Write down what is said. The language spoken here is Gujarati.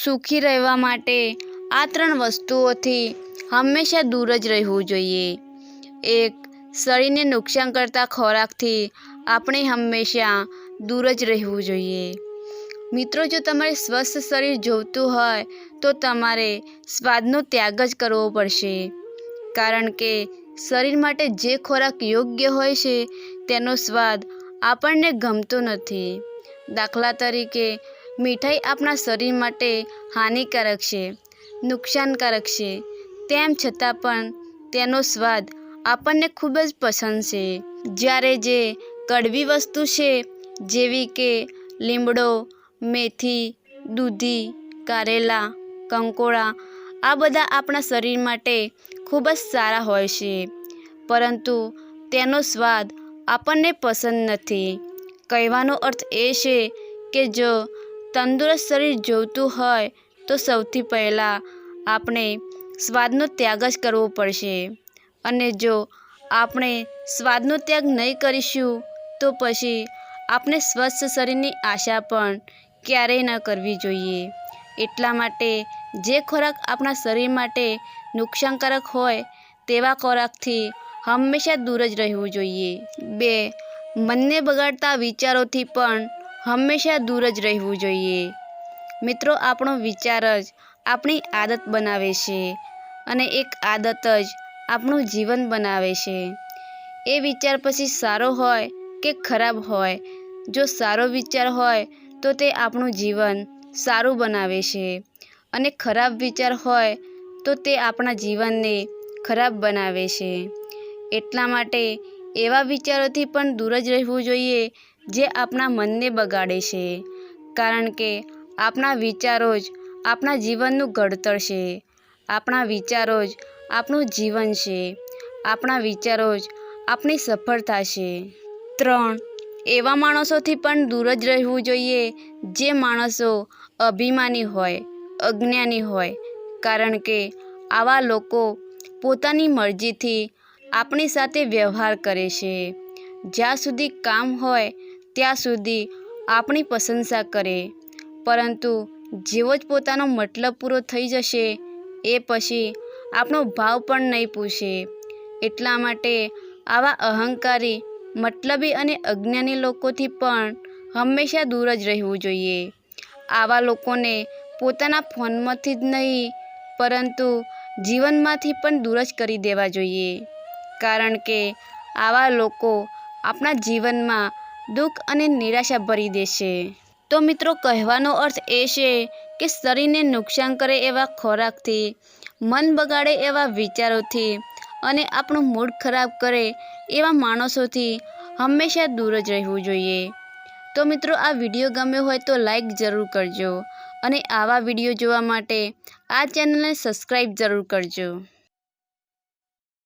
સુખી રહેવા માટે આ 3 વસ્તુઓથી હંમેશા દૂર જ રહેવું જોઈએ। 1. શરીરને નુકસાન કરતા ખોરાકથી આપણે હંમેશા દૂર જ રહેવું જોઈએ। મિત્રો, જો તમારે સ્વસ્થ શરીર જોઈતું હોય તો તમારે સ્વાદનો ત્યાગ જ કરવો પડશે, કારણ કે શરીર માટે જે ખોરાક યોગ્ય હોય છે તેનો સ્વાદ આપણને ગમતો નથી। દાખલા તરીકે, મીઠાઈ આપણા શરીર માટે હાનિકારક છે, નુકસાનકારક છે, તેમ છતાં પણ તેનો સ્વાદ આપણને ખૂબ જ પસંદ છે। જ્યારે જે કડવી વસ્તુ છે, જેવી કે લીમડો, મેથી, દૂધી, કારેલા, કંકોડા, આ બધા આપણા શરીર માટે ખૂબ જ સારા હોય છે, પરંતુ તેનો સ્વાદ આપણને પસંદ નથી। કહેવાનો અર્થ એ છે કે જો તંદુરસ્ત શરીર જોઈતું હોય તો સૌથી પહેલાં આપણે સ્વાદનો ત્યાગ જ કરવો પડશે, અને જો આપણે સ્વાદનો ત્યાગ નહીં કરીશું તો પછી આપણે સ્વસ્થ શરીરની આશા પણ ક્યારેય ન કરવી જોઈએ। એટલા માટે જે ખોરાક આપણા શરીર માટે નુકસાનકારક હોય તેવા ખોરાકથી હંમેશા દૂર જ રહેવું જોઈએ। 2. મનને બગાડતા વિચારોથી પણ હંમેશા દૂર જ રહેવું જોઈએ। મિત્રો, આપણો વિચાર જ આપણી આદત બનાવે છે, અને એક આદત જ આપણું જીવન બનાવે છે। એ વિચાર પછી સારો હોય કે ખરાબ હોય, જો સારો વિચાર હોય તો તે આપણું જીવન સારું બનાવે છે, અને ખરાબ વિચાર હોય તો તે આપણા જીવનને ખરાબ બનાવે છે। એટલા માટે એવા વિચારોથી પણ દૂર જ રહેવું જોઈએ જે આપણા મનને બગાડે છે, કારણ કે આપણા વિચારો જ આપણા જીવનનું ઘડતર છે। આપણા વિચારો જ આપણું જીવન છે, આપણા વિચારો જ આપણી સફળતા છે। 3. એવા માણસોથી પણ દૂર જ રહેવું જોઈએ જે માણસો અભિમાની હોય, અજ્ઞાની હોય, કારણ કે આવા લોકો પોતાની મરજીથી આપણી સાથે વ્યવહાર કરે છે। જ્યાં સુધી કામ હોય ત્યાં સુધી આપણી પ્રશંસા કરે, પરંતુ જેવો જ પોતાનો મતલબ પૂરો થઈ જશે એ પછી આપણો ભાવ પણ નહીં પૂછે। એટલા માટે આવા અહંકારી, મતલબી અને અજ્ઞાની લોકોથી પણ હંમેશા દૂર જ રહેવું જોઈએ। આવા લોકોને પોતાના ફોનમાંથી જ નહીં, પરંતુ જીવનમાંથી પણ દૂર જ કરી દેવા જોઈએ, કારણ કે આવા લોકો આપણા જીવનમાં દુઃખ અને નિરાશા ભરી દેશે। તો મિત્રો, કહેવાનો અર્થ એ છે કે શરીરને નુકસાન કરે એવા ખોરાકથી, મન બગાડે એવા વિચારોથી અને આપણું મૂડ ખરાબ કરે એવા માણસોથી હંમેશા દૂર જ રહેવું જોઈએ। તો મિત્રો, આ વિડીયો ગમ્યો હોય તો લાઈક જરૂર કરજો, અને આવા વિડીયો જોવા માટે આ ચેનલને સબસ્ક્રાઈબ જરૂર કરજો।